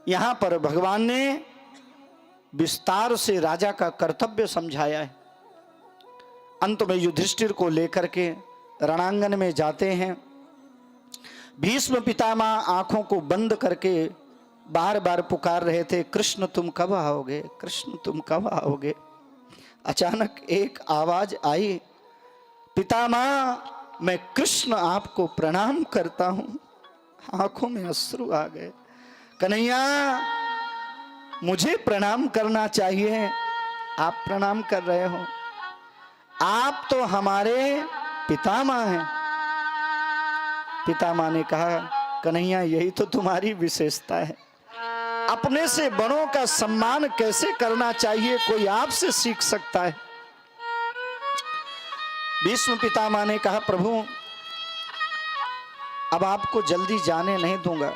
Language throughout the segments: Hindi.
यहां पर भगवान ने विस्तार से राजा का कर्तव्य समझाया है। अंत में युधिष्ठिर को लेकर के रणांगन में जाते हैं। भीष्म पितामह आंखों को बंद करके बार बार पुकार रहे थे, कृष्ण तुम कब आओगे, कृष्ण तुम कब आओगे। अचानक एक आवाज आई, पितामह मैं कृष्ण आपको प्रणाम करता हूं। आंखों में अश्रु आ गए। कन्हैया मुझे प्रणाम करना चाहिए, आप प्रणाम कर रहे हो, आप तो हमारे पितामह हैं। पितामह ने कहा, कन्हैया यही तो तुम्हारी विशेषता है, अपने से बड़ों का सम्मान कैसे करना चाहिए कोई आपसे सीख सकता है। भीष्म पितामह ने कहा, प्रभु अब आपको जल्दी जाने नहीं दूंगा।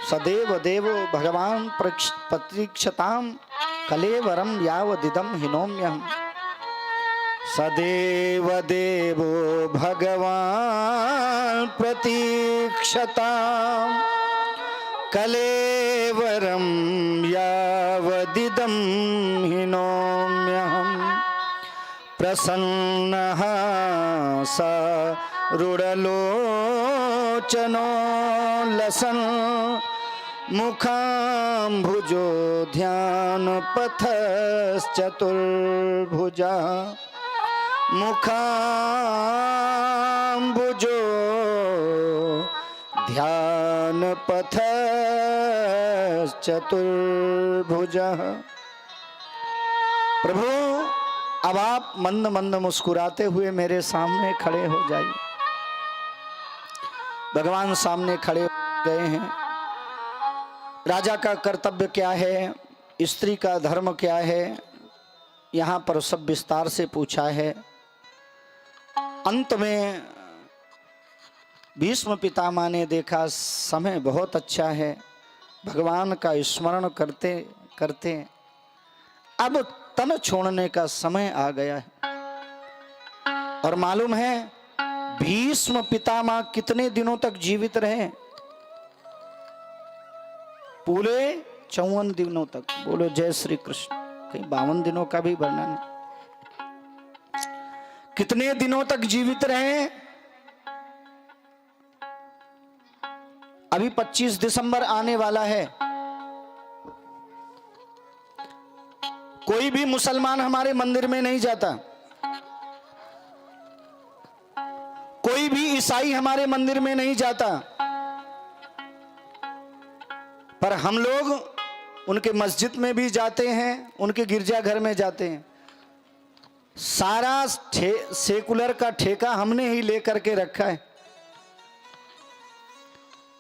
सदैव देवो भगवान प्रतीक्षताम कलेवरम यावदिदम हिनोम्यहम्। सदैव देवो भगवान प्रतीक्षताम कलेवरम यावदिदम हिनोम्यहम्। प्रसन्नः सारुणलोचनो लसन् मुखाम्भुजो ध्यानपथश्चतुर्भुजा। मुखाम्भुजो ध्यानपथश्चतुर्भुजा। प्रभु अब आप मंद मंद मुस्कुराते हुए मेरे सामने खड़े हो जाइए। भगवान सामने खड़े गए हैं। राजा का कर्तव्य क्या है, स्त्री का धर्म क्या है, यहाँ पर सब विस्तार से पूछा है। अंत में भीष्म पितामह ने देखा समय बहुत अच्छा है, भगवान का स्मरण करते करते अब तन छोड़ने का समय आ गया है। और मालूम है भीष्म पितामह कितने दिनों तक जीवित रहे? पूरे 54 दिनों तक। बोलो जय श्री कृष्ण। कहीं 52 दिनों का भी वर्णन है। कितने दिनों तक जीवित रहे? अभी 25 दिसंबर आने वाला है। कोई भी मुसलमान हमारे मंदिर में नहीं जाता, कोई भी ईसाई हमारे मंदिर में नहीं जाता, पर हम लोग उनके मस्जिद में भी जाते हैं, उनके गिरजाघर में जाते हैं। सारा सेकुलर का ठेका हमने ही लेकर के रखा है।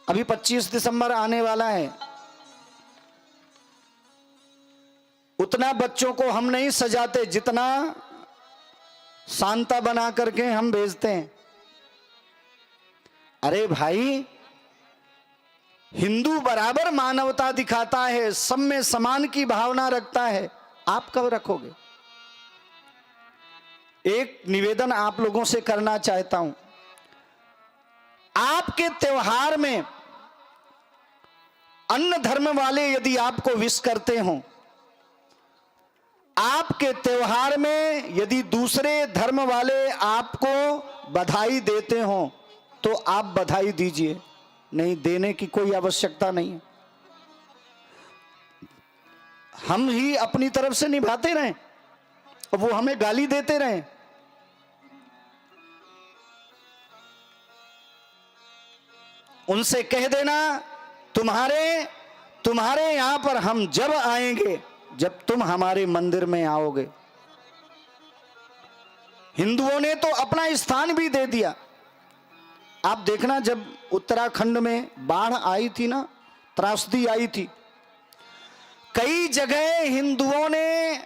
अभी 25 दिसंबर आने वाला है, उतना बच्चों को हम नहीं सजाते जितना सांता बना करके हम भेजते हैं। अरे भाई, हिंदू बराबर मानवता दिखाता है, सब में समान की भावना रखता है, आप कब रखोगे? एक निवेदन आप लोगों से करना चाहता हूं, आपके त्योहार में अन्य धर्म वाले यदि आपको विश करते हों, आपके त्योहार में यदि दूसरे धर्म वाले आपको बधाई देते हों तो आप बधाई दीजिए, नहीं देने की कोई आवश्यकता नहीं है। हम ही अपनी तरफ से निभाते रहें और वो हमें गाली देते रहें। उनसे कह देना, तुम्हारे यहां पर हम जब आएंगे जब तुम हमारे मंदिर में आओगे। हिंदुओं ने तो अपना स्थान भी दे दिया। आप देखना, जब उत्तराखंड में बाढ़ आई थी ना, त्रासदी आई थी, कई जगह हिंदुओं ने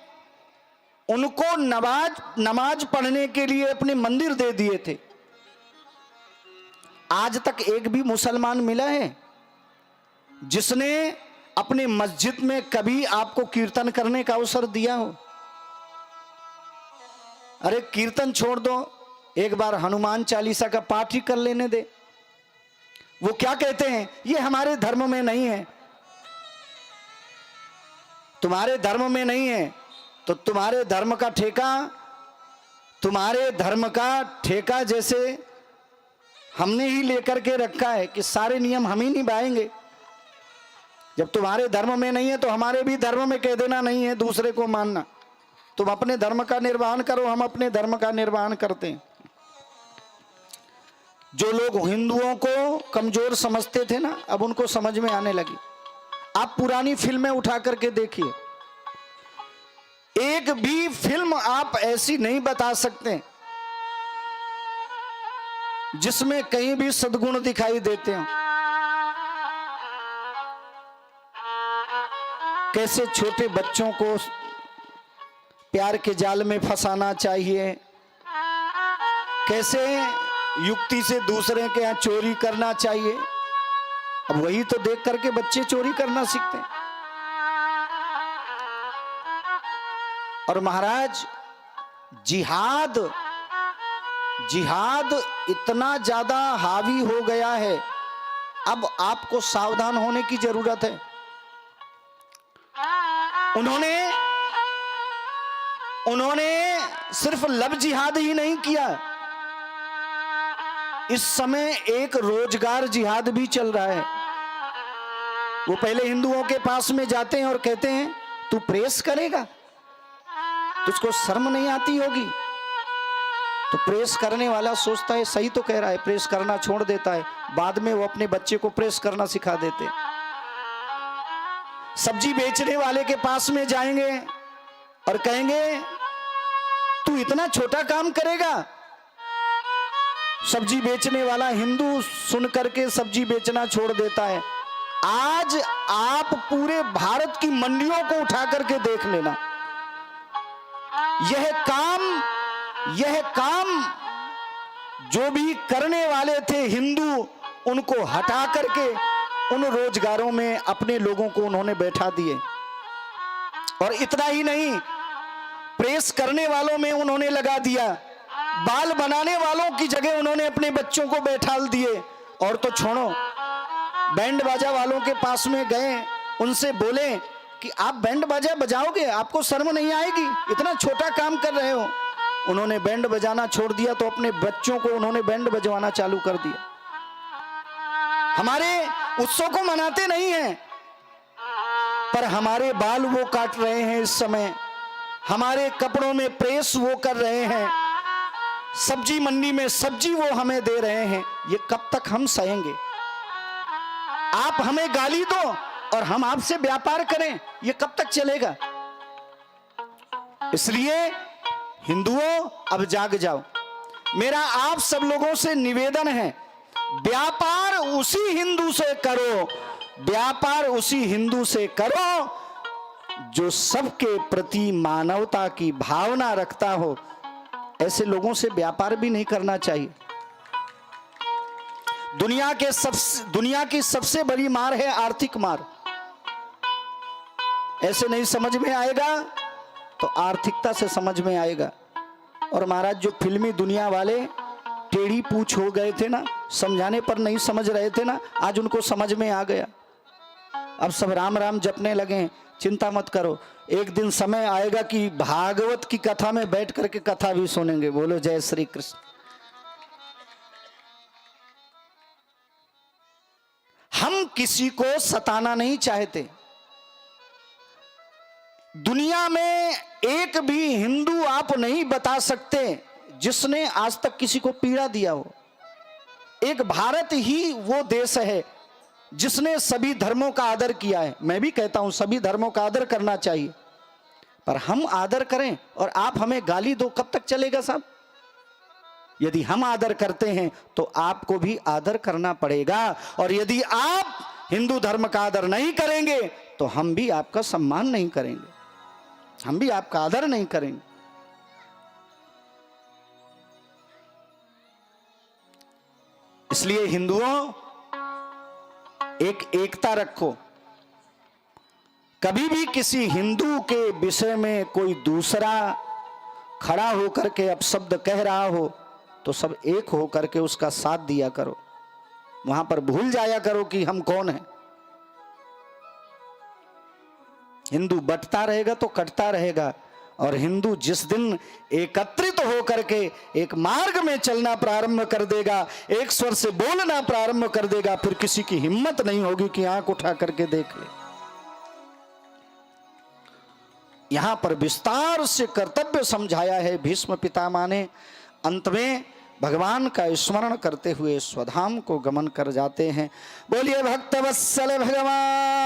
उनको नमाज पढ़ने के लिए अपने मंदिर दे दिए थे। आज तक एक भी मुसलमान मिला है जिसने अपने मस्जिद में कभी आपको कीर्तन करने का अवसर दिया हो? अरे कीर्तन छोड़ दो, एक बार हनुमान चालीसा का पाठ ही कर लेने दे। वो क्या कहते हैं, ये हमारे धर्म में नहीं है। तुम्हारे धर्म में नहीं है तो तुम्हारे धर्म का ठेका जैसे हमने ही लेकर के रखा है कि सारे नियम हम ही निभाएंगे। जब तुम्हारे धर्म में नहीं है तो हमारे भी धर्म में कह देना नहीं है, दूसरे को मानना। तुम अपने धर्म का निर्वहन करो, हम अपने धर्म का निर्वहन करते हैं। जो लोग हिंदुओं को कमजोर समझते थे ना, अब उनको समझ में आने लगी। आप पुरानी फिल्में उठा करके देखिए, एक भी फिल्म आप ऐसी नहीं बता सकते जिसमें कहीं भी सद्गुण दिखाई देते हो। कैसे छोटे बच्चों को प्यार के जाल में फंसाना चाहिए, कैसे युक्ति से दूसरे के यहाँ चोरी करना चाहिए। अब वही तो देख करके बच्चे चोरी करना सीखते हैं। और महाराज जिहाद इतना ज्यादा हावी हो गया है, अब आपको सावधान होने की जरूरत है। उन्होंने सिर्फ लव जिहाद ही नहीं किया, इस समय एक रोजगार जिहाद भी चल रहा है। वो पहले हिंदुओं के पास में जाते हैं और कहते हैं तू प्रेस करेगा, तुझको शर्म नहीं आती होगी। तो प्रेस करने वाला सोचता है सही तो कह रहा है, प्रेस करना छोड़ देता है। बाद में वो अपने बच्चे को प्रेस करना सिखा देते। सब्जी बेचने वाले के पास में जाएंगे और कहेंगे तू इतना छोटा काम करेगा। सब्जी बेचने वाला हिंदू सुन करके सब्जी बेचना छोड़ देता है। आज आप पूरे भारत की मंडियों को उठा करके देख लेना, यह काम जो भी करने वाले थे हिंदू, उनको हटा करके उन रोजगारों में अपने लोगों को उन्होंने बैठा दिए। और इतना ही नहीं, प्रेस करने वालों में उन्होंने लगा दिया, बाल बनाने वालों की जगह उन्होंने अपने बच्चों को बैठा दिए। और तो छोड़ो, बैंड बाजा वालों के पास में गए, उनसे बोले कि आप बैंड बाजा बजाओगे, आपको शर्म नहीं आएगी, इतना छोटा काम कर रहे हो। उन्होंने बैंड बजाना छोड़ दिया तो अपने बच्चों को उन्होंने बैंड बजवाना चालू कर दिया। हमारे उत्सव को मनाते नहीं हैं, पर हमारे बाल वो काट रहे हैं इस समय, हमारे कपड़ों में प्रेस वो कर रहे हैं, सब्जी मंडी में सब्जी वो हमें दे रहे हैं। ये कब तक हम सहेंगे? आप हमें गाली दो और हम आपसे व्यापार करें, ये कब तक चलेगा? इसलिए हिंदुओं, अब जाग जाओ। मेरा आप सब लोगों से निवेदन है, व्यापार उसी हिंदू से करो, व्यापार उसी हिंदू से करो जो सबके प्रति मानवता की भावना रखता हो। ऐसे लोगों से व्यापार भी नहीं करना चाहिए। दुनिया की सबसे बड़ी मार है आर्थिक मार। ऐसे नहीं समझ में आएगा तो आर्थिकता से समझ में आएगा। और महाराज जो फिल्मी दुनिया वाले टेढ़ी पूछ हो गए थे ना, समझाने पर नहीं समझ रहे थे ना, आज उनको समझ में आ गया। अब सब राम राम जपने लगे। चिंता मत करो, एक दिन समय आएगा कि भागवत की कथा में बैठ करके कथा भी सुनेंगे। बोलो जय श्री कृष्ण। हम किसी को सताना नहीं चाहते। दुनिया में एक भी हिंदू आप नहीं बता सकते जिसने आज तक किसी को पीड़ा दिया हो। एक भारत ही वो देश है जिसने सभी धर्मों का आदर किया है। मैं भी कहता हूं सभी धर्मों का आदर करना चाहिए, पर हम आदर करें और आप हमें गाली दो, कब तक चलेगा साहब? यदि हम आदर करते हैं तो आपको भी आदर करना पड़ेगा। और यदि आप हिंदू धर्म का आदर नहीं करेंगे तो हम भी आपका सम्मान नहीं करेंगे, हम भी आपका आदर नहीं करेंगे। इसलिए हिंदुओं, एकता रखो। कभी भी किसी हिंदू के विषय में कोई दूसरा खड़ा होकर के अपशब्द कह रहा हो तो सब एक होकर के उसका साथ दिया करो। वहां पर भूल जाया करो कि हम कौन हैं। हिंदू बंटता रहेगा तो कटता रहेगा, और हिंदू जिस दिन एकत्रित होकर के एक मार्ग में चलना प्रारंभ कर देगा, एक स्वर से बोलना प्रारंभ कर देगा, फिर किसी की हिम्मत नहीं होगी कि आंख उठा करके देख ले। यहां पर विस्तार से कर्तव्य समझाया है भीष्म पितामह ने। अंत में भगवान का स्मरण करते हुए स्वधाम को गमन कर जाते हैं। बोलिए भक्तवत्सल भगवान।